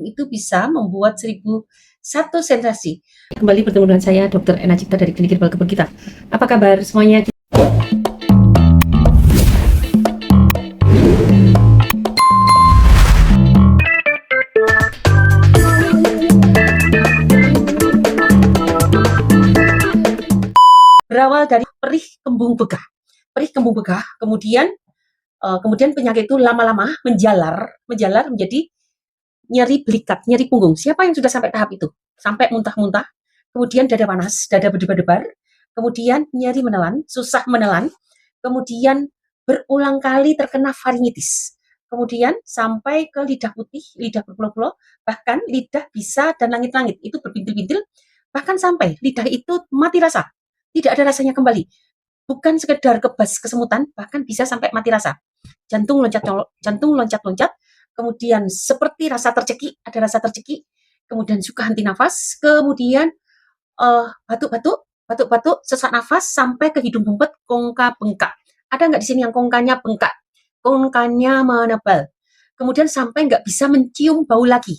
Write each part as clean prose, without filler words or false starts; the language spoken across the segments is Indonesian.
itu bisa membuat 1001 sensasi. Kembali bertemu dengan saya, Dr. Ena Cipta dari Klinik Herbal Kebun Kita. Apa kabar semuanya? Berawal dari perih kembung begah, kemudian penyakit itu lama-lama menjalar menjadi nyeri belikat, nyeri punggung. Siapa yang sudah sampai tahap itu? Sampai muntah-muntah, kemudian dada panas, dada berdebar-debar, kemudian nyeri menelan, susah menelan, kemudian berulang kali terkena faringitis, kemudian sampai ke lidah putih, lidah berpulau-pulau, bahkan lidah bisa dan langit-langit, itu berbintil-bintil, bahkan sampai lidah itu mati rasa, tidak ada rasanya kembali. Bukan sekedar kebas kesemutan, bahkan bisa sampai mati rasa. Jantung loncat-loncat, kemudian seperti rasa tercekik, ada rasa tercekik, kemudian suka henti nafas, kemudian batuk-batuk, sesak nafas sampai ke hidung bumpet, kongka bengkak. Ada nggak di sini yang kongkanya bengkak? Kongkanya menebal. Kemudian sampai nggak bisa mencium bau lagi.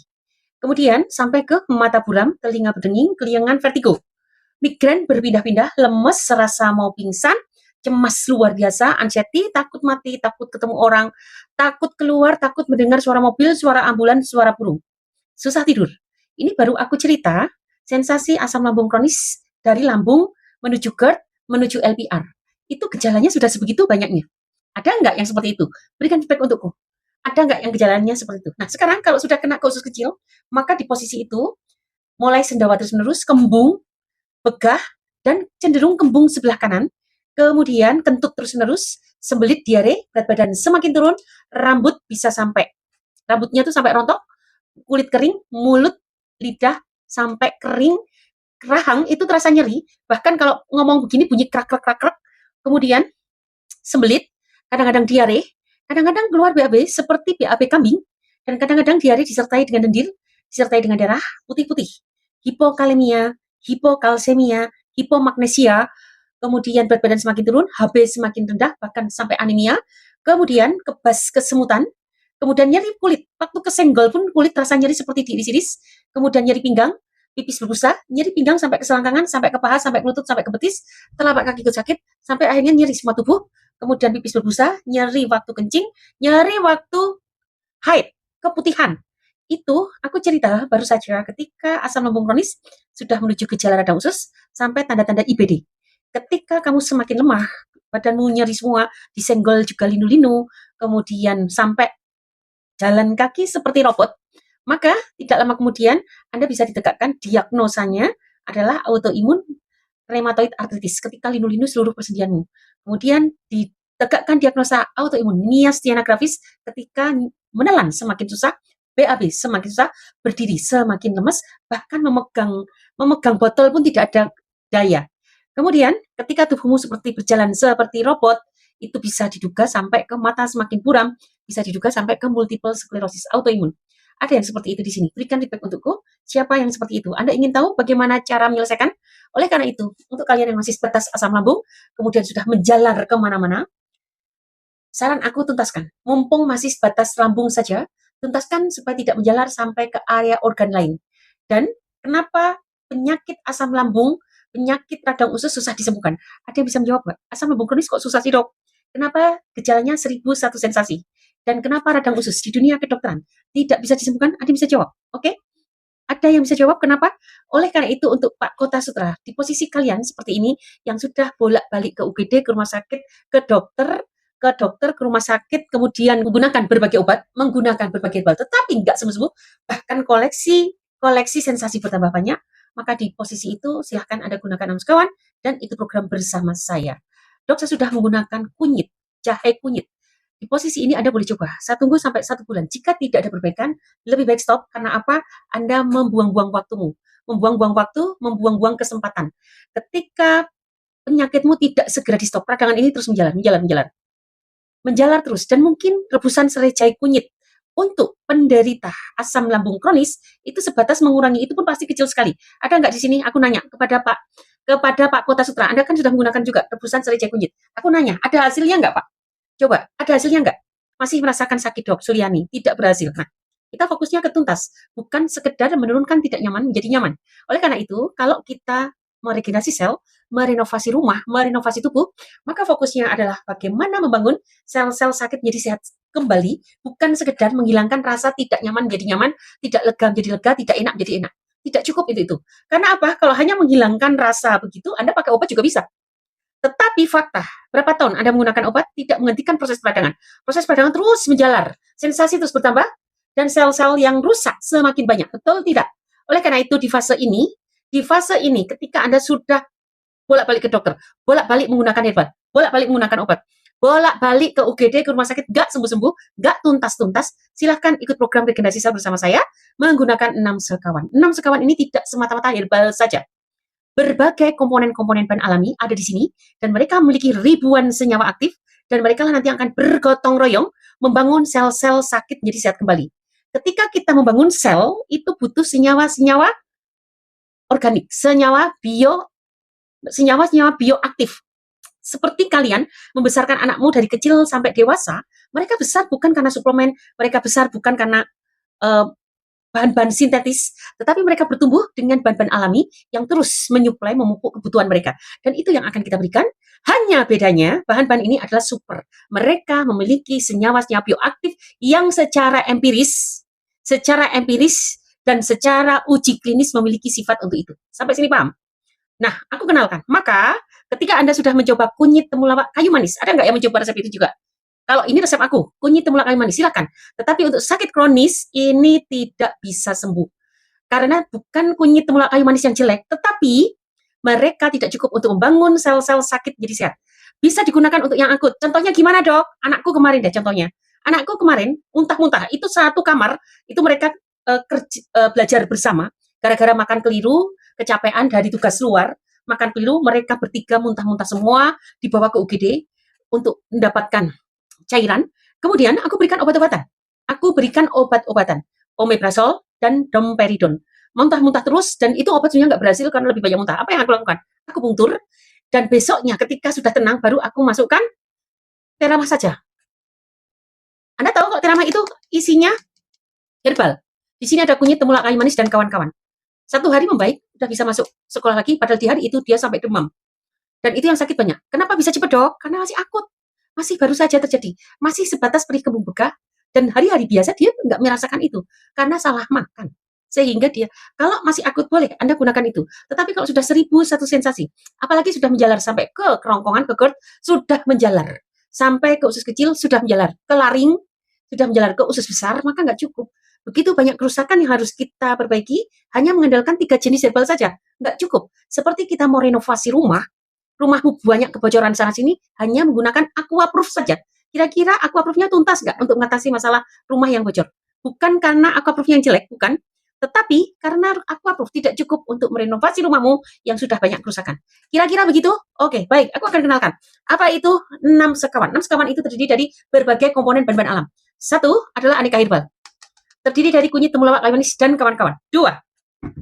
Kemudian sampai ke mata buram, telinga berdenging, keliengan, vertigo. Migrain berpindah-pindah, lemes, serasa mau pingsan, cemas luar biasa, anxiety, takut mati, takut ketemu orang, takut keluar, takut mendengar suara mobil, suara ambulans, suara burung. Susah tidur. Ini baru aku cerita sensasi asam lambung kronis dari lambung menuju GERD, menuju LPR. Itu gejalanya sudah sebegitu banyaknya. Ada nggak yang seperti itu? Berikan feedback untukku. Ada nggak yang gejalanya seperti itu? Nah, sekarang kalau sudah kena ke usus kecil, maka di posisi itu mulai sendawa terus-menerus, kembung, begah, dan cenderung kembung sebelah kanan, kemudian kentut terus-menerus, sembelit, diare, berat badan semakin turun, rambutnya tuh sampai rontok, kulit kering, mulut, lidah sampai kering, rahang itu terasa nyeri, bahkan kalau ngomong begini bunyi krak-krak-krak, kemudian sembelit, kadang-kadang diare, kadang-kadang keluar BAB seperti BAB kambing, dan kadang-kadang diare disertai dengan lendir, disertai dengan darah putih-putih, hipokalemia, hipokalsemia, hipomagnesia, kemudian berat badan semakin turun, HB semakin rendah, bahkan sampai anemia, kemudian kebas kesemutan, kemudian nyeri kulit, waktu kesenggol pun kulit terasa nyeri seperti diiris-iris, kemudian nyeri pinggang, pipis berbusa, nyeri pinggang sampai ke selangkangan, sampai ke paha, sampai ke lutut, sampai ke betis, telapak kaki ikut sakit, sampai akhirnya nyeri semua tubuh, kemudian pipis berbusa, nyeri waktu kencing, nyeri waktu haid, keputihan. Itu aku cerita baru saja ketika asam lambung kronis sudah menuju gejala radang usus sampai tanda-tanda IBD. Ketika kamu semakin lemah, badanmu nyeri semua, disenggol juga linu-linu, kemudian sampai jalan kaki seperti robot, maka tidak lama kemudian Anda bisa ditegakkan diagnosanya adalah autoimun rheumatoid arthritis ketika linu-linu seluruh persendianmu. Kemudian ditegakkan diagnosa autoimun myasthenia gravis ketika menelan semakin susah, BAB semakin susah, berdiri semakin lemes, bahkan memegang botol pun tidak ada daya. Kemudian ketika tubuhmu seperti berjalan seperti robot, itu bisa diduga sampai ke mata semakin buram, bisa diduga sampai ke multiple sclerosis autoimun. Ada yang seperti itu di sini. Berikan feedback untukku. Siapa yang seperti itu? Anda ingin tahu bagaimana cara menyelesaikan? Oleh karena itu, untuk kalian yang masih sebatas asam lambung, kemudian sudah menjalar kemana-mana, saran aku tuntaskan. Mumpung masih sebatas lambung saja, tuntaskan supaya tidak menjalar sampai ke area organ lain. Dan kenapa penyakit asam lambung, penyakit radang usus susah disembuhkan? Ada yang bisa menjawab nggak? Asam lambung kronis kok susah sih, dok? Kenapa gejalanya 1001 sensasi? Dan kenapa radang usus di dunia kedokteran tidak bisa disembuhkan? Ada yang bisa jawab? Oke? Ada yang bisa jawab kenapa? Oleh karena itu untuk Pak Kota Sutra, di posisi kalian seperti ini, yang sudah bolak-balik ke UGD, ke rumah sakit, ke rumah sakit, kemudian menggunakan berbagai obat, tetapi nggak sembuh-sembuh, bahkan koleksi sensasi bertambah banyak, maka di posisi itu silahkan Anda gunakan Angus Kawan, dan itu program bersama saya. Dok, saya sudah menggunakan kunyit, jahe kunyit. Di posisi ini Anda boleh coba, saya tunggu sampai 1 bulan. Jika tidak ada perbaikan, lebih baik stop, karena apa? Anda membuang-buang waktumu, membuang-buang waktu, membuang-buang kesempatan. Ketika penyakitmu tidak segera di stop, radangan ini terus menjalar terus, dan mungkin rebusan serai jahe kunyit untuk penderita asam lambung kronis itu sebatas mengurangi, itu pun pasti kecil sekali. Ada nggak di sini? Aku nanya kepada Pak Kota Sutra, Anda kan sudah menggunakan juga rebusan serai jahe kunyit. Aku nanya, ada hasilnya nggak, Pak? Coba, ada hasilnya nggak? Masih merasakan sakit, Dok Suliani? Tidak berhasil. Nah, Kita fokusnya ke tuntas, bukan sekedar menurunkan tidak nyaman menjadi nyaman. Oleh karena itu, kalau kita meregenerasi sel, merenovasi rumah, merenovasi tubuh, maka fokusnya adalah bagaimana membangun sel-sel sakit menjadi sehat kembali, bukan sekedar menghilangkan rasa tidak nyaman menjadi nyaman, tidak lega menjadi lega, tidak enak menjadi enak. Tidak cukup itu. Karena apa? Kalau hanya menghilangkan rasa begitu, Anda pakai obat juga bisa. Tetapi fakta, berapa tahun Anda menggunakan obat tidak menghentikan proses peradangan. Proses peradangan terus menjalar, sensasi terus bertambah, dan sel-sel yang rusak semakin banyak. Betul tidak? Oleh karena itu di fase ini ketika Anda sudah bolak-balik ke dokter, bolak-balik menggunakan herbal, bolak-balik menggunakan obat, bolak-balik ke UGD, ke rumah sakit, nggak sembuh-sembuh, nggak tuntas-tuntas, silahkan ikut program regenerasi sel bersama saya menggunakan 6 sekawan. 6 sekawan ini tidak semata-mata herbal saja. Berbagai komponen-komponen bahan alami ada di sini, dan mereka memiliki ribuan senyawa aktif, dan mereka lah nanti akan bergotong royong membangun sel-sel sakit menjadi sehat kembali. Ketika kita membangun sel, itu butuh senyawa-senyawa organik, senyawa bioaktif. Seperti kalian membesarkan anakmu dari kecil sampai dewasa, mereka besar bukan karena suplemen, mereka besar bukan karena bahan-bahan sintetis, tetapi mereka bertumbuh dengan bahan-bahan alami yang terus menyuplai, memupuk kebutuhan mereka. Dan itu yang akan kita berikan. Hanya bedanya, bahan-bahan ini adalah super. Mereka memiliki senyawa-senyawa bioaktif yang secara empiris dan secara uji klinis memiliki sifat untuk itu. Sampai sini paham? Nah, aku kenalkan. Maka, ketika Anda sudah mencoba kunyit temulawak kayu manis, ada nggak yang mencoba resep itu juga? Kalau ini resep aku, kunyit temulawak kayu manis, silakan. Tetapi untuk sakit kronis, ini tidak bisa sembuh. Karena bukan kunyit temulawak kayu manis yang jelek, tetapi mereka tidak cukup untuk membangun sel-sel sakit jadi sehat. Bisa digunakan untuk yang akut. Contohnya gimana, Dok? Anakku kemarin deh contohnya. Anakku kemarin muntah-muntah. Itu satu kamar, itu mereka belajar bersama. Gara-gara makan keliru, kecapean dari tugas luar, makan keliru, mereka bertiga muntah-muntah semua, dibawa ke UGD untuk mendapatkan cairan. Kemudian aku berikan obat-obatan. Aku berikan obat-obatan, omeprazol dan domperidon. Muntah-muntah terus, dan itu obat sebenarnya nggak berhasil karena lebih banyak muntah. Apa yang aku lakukan? Aku pungtur, dan besoknya ketika sudah tenang, baru aku masukkan teramah saja. Anda tahu kok teramah itu isinya herbal. Di sini ada kunyit temulawak kayu manis dan kawan-kawan. 1 hari membaik, udah bisa masuk sekolah lagi, padahal di hari itu dia sampai demam. Dan itu yang sakit banyak. Kenapa bisa cepat, Dok? Karena masih akut. Masih baru saja terjadi. Masih sebatas perih kembung bekah, dan hari-hari biasa dia nggak merasakan itu. Karena salah makan. Sehingga dia, kalau masih akut boleh Anda gunakan itu. Tetapi kalau sudah 1001 sensasi, apalagi sudah menjalar sampai ke kerongkongan, ke GERD, sudah menjalar. Sampai ke usus kecil, sudah menjalar. Ke laring, sudah menjalar ke usus besar, maka nggak cukup. Begitu banyak kerusakan yang harus kita perbaiki, hanya mengandalkan 3 jenis herbal saja. Nggak cukup. Seperti kita mau renovasi rumahmu banyak kebocoran sana-sini, hanya menggunakan aquaproof saja. Kira-kira aquaproofnya tuntas nggak untuk mengatasi masalah rumah yang bocor? Bukan karena aquaproofnya yang jelek, bukan. Tetapi karena aquaproof tidak cukup untuk merenovasi rumahmu yang sudah banyak kerusakan. Kira-kira begitu? Oke, baik. Aku akan kenalkan. Apa itu 6 sekawan? 6 sekawan itu terdiri dari berbagai komponen bahan-bahan alam. 1 adalah aneka herbal. Terdiri dari kunyit temulawak kayu manis dan kawan-kawan. 2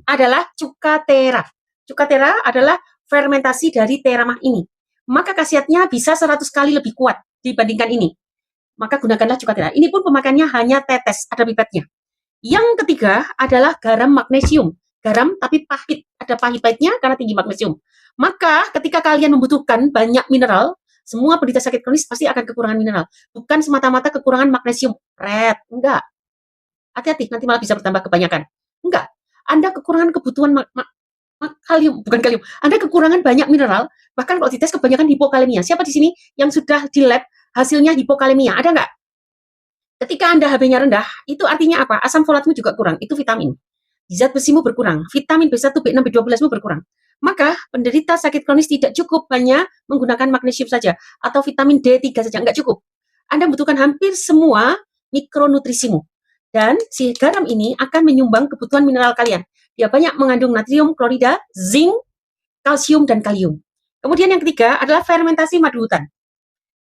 adalah cukatera. Cukatera adalah fermentasi dari teramah ini. Maka khasiatnya bisa 100 kali lebih kuat dibandingkan ini. Maka gunakanlah cukatera. Ini pun pemakaiannya hanya tetes, ada pipetnya. Yang ketiga adalah garam magnesium. Garam tapi pahit, ada pahit-pahitnya karena tinggi magnesium. Maka ketika kalian membutuhkan banyak mineral, semua penderita sakit kronis pasti akan kekurangan mineral. Bukan semata-mata kekurangan magnesium. Enggak. Hati-hati, nanti malah bisa bertambah kebanyakan. Enggak. Anda kekurangan kebutuhan kalium, bukan kalium. Anda kekurangan banyak mineral, bahkan kalau dites kebanyakan hipokalemia. Siapa di sini yang sudah di lab hasilnya hipokalemia? Ada nggak? Ketika Anda HB-nya rendah, itu artinya apa? Asam folatmu juga kurang, itu vitamin. Zat besimu berkurang, vitamin B1, B6, B12mu berkurang. Maka penderita sakit kronis tidak cukup hanya menggunakan magnesium saja atau vitamin D3 saja, nggak cukup. Anda membutuhkan hampir semua mikronutrisimu. Dan si garam ini akan menyumbang kebutuhan mineral kalian. Dia banyak mengandung natrium, klorida, zinc, kalsium, dan kalium. Kemudian yang ketiga adalah fermentasi madu hutan.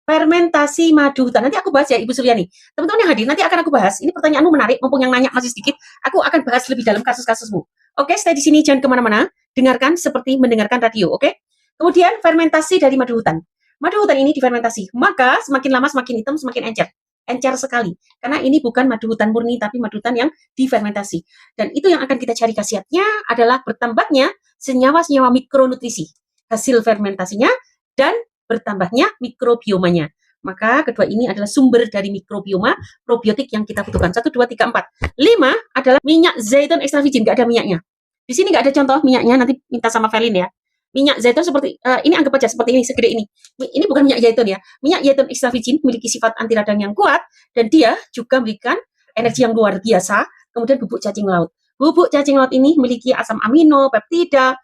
Fermentasi madu hutan. Nanti aku bahas ya Ibu Suryani. Teman-teman yang hadir, nanti akan aku bahas. Ini pertanyaanmu menarik, mumpung yang nanya masih sedikit. Aku akan bahas lebih dalam kasus-kasusmu. Oke, stay di sini, jangan kemana-mana. Dengarkan seperti mendengarkan radio, oke? Kemudian fermentasi dari madu hutan. Madu hutan ini difermentasi. Maka semakin lama semakin hitam, semakin encer. encer sekali. Karena ini bukan madu hutan murni, tapi madu hutan yang difermentasi. Dan itu yang akan kita cari khasiatnya adalah bertambahnya senyawa-senyawa mikronutrisi hasil fermentasinya dan bertambahnya mikrobiomanya. Maka kedua ini adalah sumber dari mikrobioma probiotik yang kita butuhkan. 1, 2, 3, 4. 5 adalah minyak zaitun extra virgin, nggak ada minyaknya. Di sini nggak ada contoh minyaknya, nanti minta sama Felin ya. Minyak zaitun seperti ini, anggap aja seperti ini, segede ini. Ini bukan minyak zaitun ya. Minyak zaitun extra virgin memiliki sifat anti radang yang kuat dan dia juga memberikan energi yang luar biasa. Kemudian bubuk cacing laut. Bubuk cacing laut ini memiliki asam amino, peptida,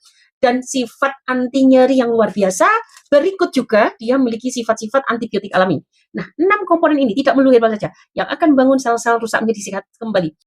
dan sifat anti nyeri yang luar biasa. Berikut juga dia memiliki sifat-sifat antibiotik alami. Nah, 6 komponen ini tidak melulu herbal saja yang akan membangun sel-sel rusak menjadi sehat kembali.